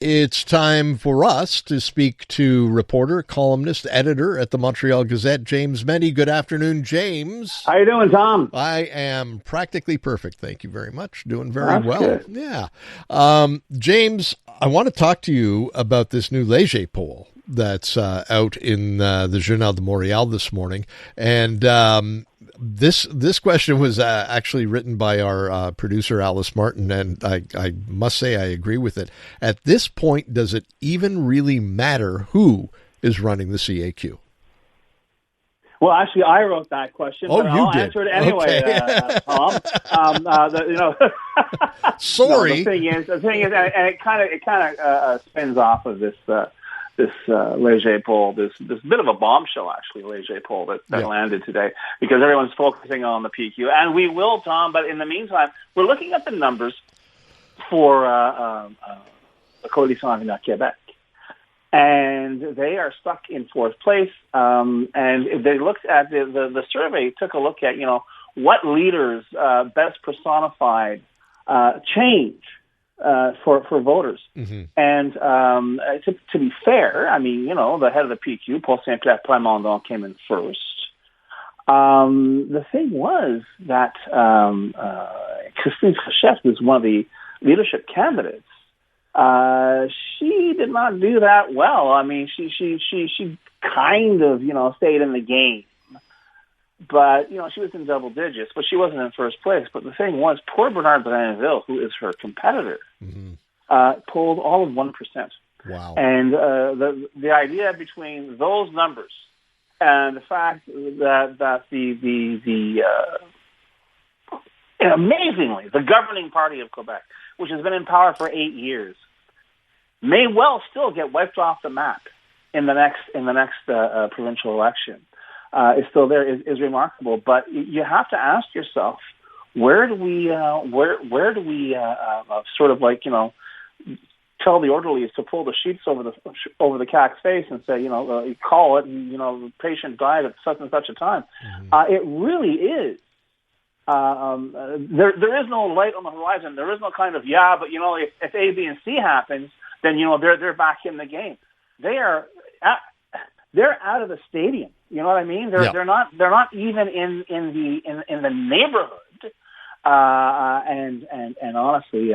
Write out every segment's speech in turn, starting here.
It's time for us to speak to reporter, columnist, editor at the Montreal Gazette, James Mennie. Good afternoon, James. How you doing, Tom? I am practically perfect. Thank you very much. Doing very That's well. good. Yeah. James, I want to talk to you about this new Léger poll that's out in the Journal de Montréal this morning. And this question was actually written by our producer, Alice Martin, and I must say I agree with it. At this point, does it even really matter who is running the CAQ? Well, actually, I wrote that question, but I'll answer it anyway, Okay. Tom. Sorry. No, the thing is, and it kind of spins off of this Léger poll, this bit of a bombshell, actually, Léger poll that landed today, because everyone's focusing on the PQ, and we will, Tom. But in the meantime, we're looking at the numbers for the Coalition Avenir Quebec. And they are stuck in fourth place. And they looked at the survey, took a look at, what leaders best personified change for voters. Mm-hmm. And to be fair, I mean, the head of the PQ, Paul Saint-Pierre Plamondon, came in first. The thing was that Christine Fréchette was one of the leadership candidates. She did not do that well. I mean, she kind of, stayed in the game, but, she was in double digits, but she wasn't in first place. But the thing was, poor Bernard Drainville, who is her competitor, polled all of 1%. Wow. And, the idea between those numbers and the fact that amazingly, the governing party of Quebec, which has been in power for 8 years, may well still get wiped off the map in the next provincial election. Is still there is remarkable, but you have to ask yourself, where do we sort of like tell the orderlies to pull the sheets over the cat's face and say you call it, and the patient died at such and such a time. Mm-hmm. It really is. There is no light on the horizon. There is no kind of but if A, B, and C happens, then they're back in the game. They're out of the stadium. You know what I mean? They're not even in the neighborhood. And honestly,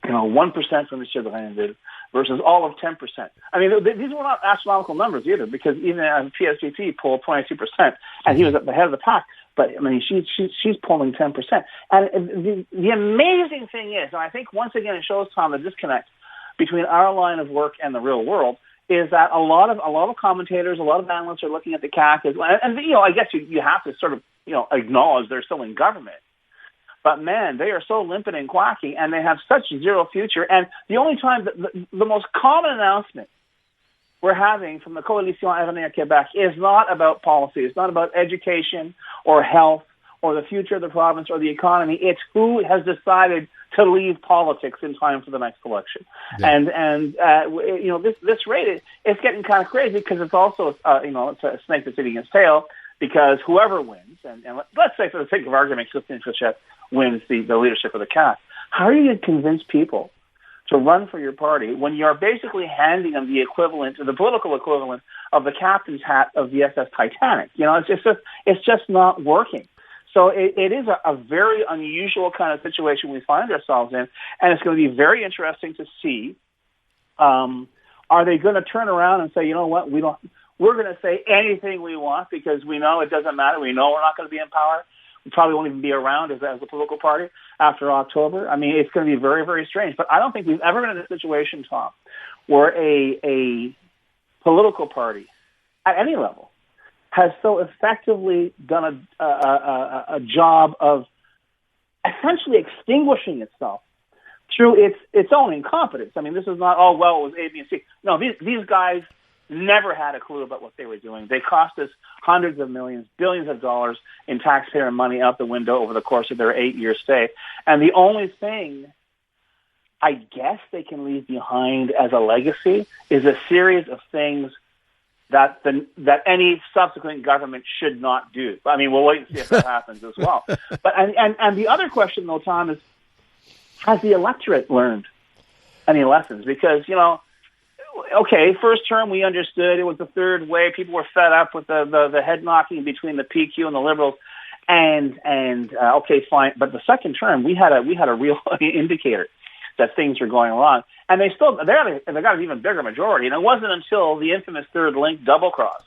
1% from Monsieur Drainville versus all of 10%. I mean, these were not astronomical numbers either, because even PSGT polled 22%, and he was at the head of the pack. But I mean, she's polling 10%. And the amazing thing is, and I think once again it shows, Tom, the disconnect between our line of work and the real world, is that a lot of commentators, a lot of analysts are looking at the CAQ as, and I guess you have to sort of acknowledge they're still in government. But man, they are so limpid and quacky, and they have such zero future. And the only time the most common announcement we're having from the Coalition Avenir Quebec is not about policy. It's not about education or health or the future of the province or the economy. It's who has decided to leave politics in time for the next election. Yeah. And this rate it's getting kind of crazy, because it's also it's a snake that's eating its tail, because whoever wins, and let's say for the sake of argument, Christine Fréchette wins the leadership of the CAQ. How are you going to convince people to run for your party when you're basically handing them the political equivalent of the captain's hat of the SS Titanic? It's just not working. So it is a very unusual kind of situation we find ourselves in, and it's going to be very interesting to see. Are they going to turn around and say, you know what, we're going to say anything we want because we know it doesn't matter. We know we're not going to be in power. We probably won't even be around as a political party after October. I mean, it's going to be very, very strange. But I don't think we've ever been in a situation, Tom, where a political party at any level has so effectively done a job of essentially extinguishing itself through its own incompetence. I mean, this is not, it was A, B, and C. No, these guys never had a clue about what they were doing. They cost us hundreds of millions, billions of dollars in taxpayer money out the window over the course of their 8-year stay. And the only thing I guess they can leave behind as a legacy is a series of things that any subsequent government should not do. I mean, we'll wait and see if that happens as well. But and the other question, though, Tom, is, has the electorate learned? any lessons because, okay, first term we understood it was the third way. People were fed up with the head knocking between the PQ and the Liberals, and okay, fine. But the second term we had a real indicator that things were going wrong, and they got an even bigger majority. And it wasn't until the infamous third link double cross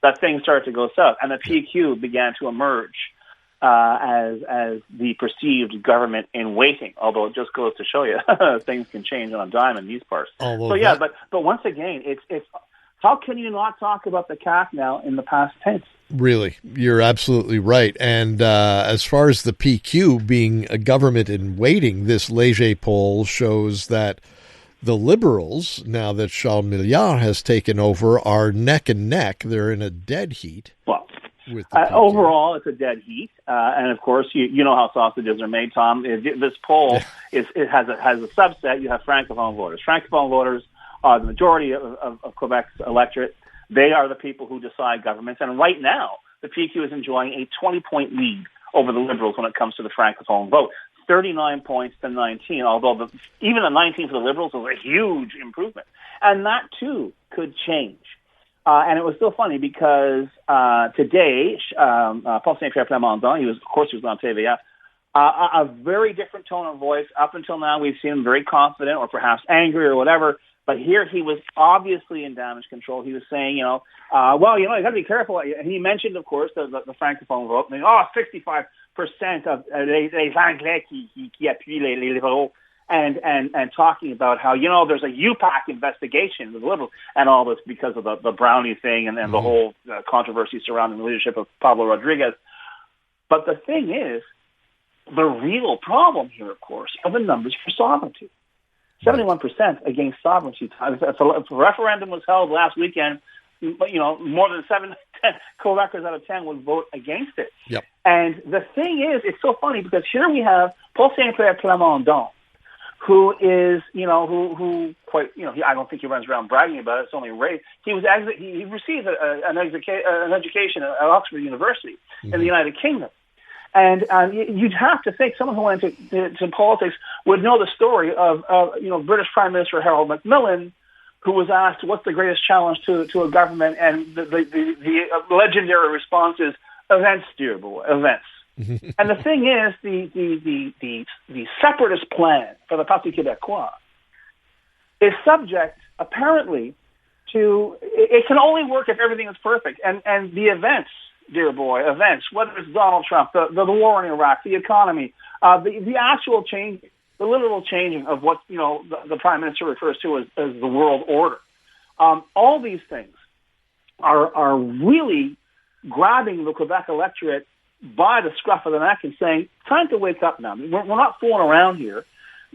that things started to go south, and the PQ began to emerge as the perceived government in waiting. Although it just goes to show you things can change on a dime in these parts. But once again, it's how can you not talk about the CAQ now in the past tense? Really, you're absolutely right. And as far as the PQ being a government in waiting, this Léger poll shows that the Liberals, now that Charles Milliard has taken over, are neck and neck. They're in a dead heat. Well, with the overall, it's a dead heat. And of course, you know how sausages are made, Tom. This poll has a subset. You have Francophone voters. Francophone voters are the majority of Quebec's electorate. They are the people who decide governments. And right now, the PQ is enjoying a 20-point lead over the Liberals when it comes to the Francophone vote. 39 points to 19, although even the 19 for the Liberals was a huge improvement. And that, too, could change. And it was so funny because today, Paul Saint-Pierre Plamondon, he was on TVA, a very different tone of voice. Up until now, we've seen him very confident or perhaps angry or whatever. But here he was obviously in damage control. He was saying, you got to be careful. And he mentioned, of course, the Francophone vote. And 65% of les Anglais qui appuient les libéraux. And talking about how, there's a UPAC investigation with the Liberals and all this because of the Brownie thing and the whole controversy surrounding the leadership of Pablo Rodriguez. But the thing is, the real problem here, of course, are the numbers for sovereignty. 71% against sovereignty. If a referendum was held last weekend, more than 10 Quebecers out of 10 would vote against it. Yep. And the thing is, it's so funny because here we have Paul Saint-Pierre Plamondon, who is, who quite, I don't think he runs around bragging about it. It's only race. He received an education at Oxford University in the United Kingdom. And you'd have to think someone who went into politics would know the story of British Prime Minister Harold Macmillan, who was asked, what's the greatest challenge to a government? And the legendary response is, events, dear boy, events. And the thing is, the separatist plan for the Parti Québécois is subject, apparently, to, it can only work if everything is perfect. And the events, dear boy, events, whether it's Donald Trump, the war in Iraq, the economy, the actual change, the literal changing of what, the Prime Minister refers to as the world order. All these things are really grabbing the Quebec electorate by the scruff of the neck and saying, time to wake up now. We're not fooling around here.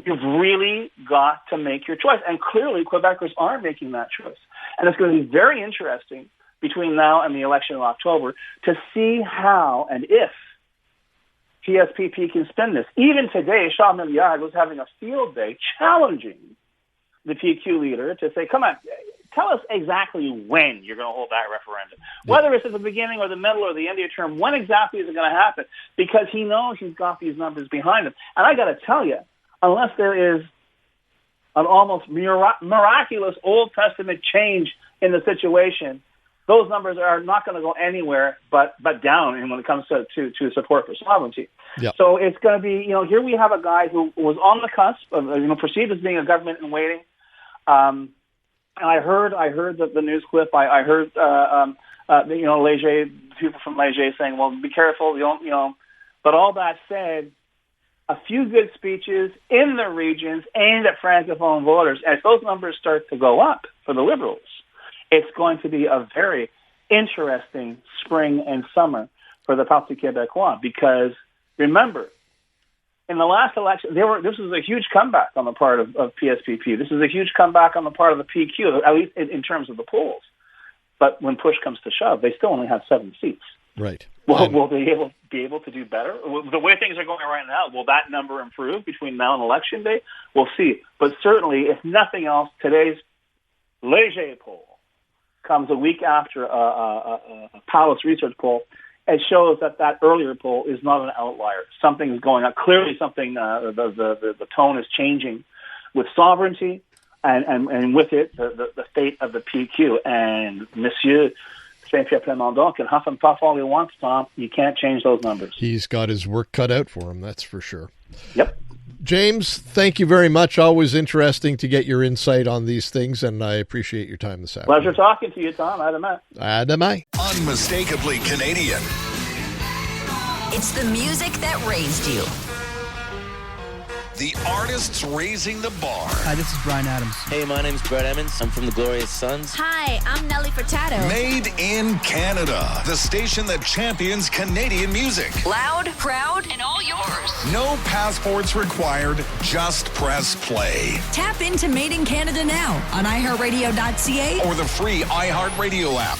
You've really got to make your choice. And clearly, Quebecers are making that choice. And it's going to be very interesting between now and the election in October to see how and if PSPP can spin this. Even today, Charles Milliard was having a field day challenging the PQ leader to say, come on, tell us exactly when you're going to hold that referendum. Whether it's at the beginning or the middle or the end of your term, when exactly is it going to happen? Because he knows he's got these numbers behind him. And I got to tell you, unless there is an almost miraculous Old Testament change in the situation, those numbers are not going to go anywhere but down when it comes to support for sovereignty. Yep. So it's going to be, here we have a guy who was on the cusp of, perceived as being a government in waiting. And I heard the news clip. I heard, Léger, people from Léger saying, well, be careful, But all that said, a few good speeches in the regions aimed at Francophone voters. As those numbers start to go up for the Liberals, it's going to be a very interesting spring and summer for the Parti Québécois because, remember, in the last election, this was a huge comeback on the part of PSPP. This is a huge comeback on the part of the PQ, at least in terms of the polls. But when push comes to shove, they still only have 7 seats. Right. Will they be able to do better? The way things are going right now, will that number improve between now and Election Day? We'll see. But certainly, if nothing else, today's Léger poll comes a week after a Palace Research poll. It shows that earlier poll is not an outlier. Something's going on. Clearly, the tone is changing with sovereignty, and with it, the fate of the PQ. And Monsieur Saint-Pierre Plamondon can huff and puff all he wants, Tom. You can't change those numbers. He's got his work cut out for him, that's for sure. Yep. James, thank you very much. Always interesting to get your insight on these things, and I appreciate your time this afternoon. Pleasure talking to you, Tom. Adama. Adama. Unmistakably Canadian. It's the music that raised you. The artists raising the bar. Hi, this is Brian Adams. Hey, my name's Brett Emmons. I'm from the Glorious Sons. Hi, I'm Nelly Furtado. Made in Canada. The station that champions Canadian music. Loud, proud, and all yours. No passports required. Just press play. Tap into Made in Canada now on iHeartRadio.ca Or the free iHeartRadio app.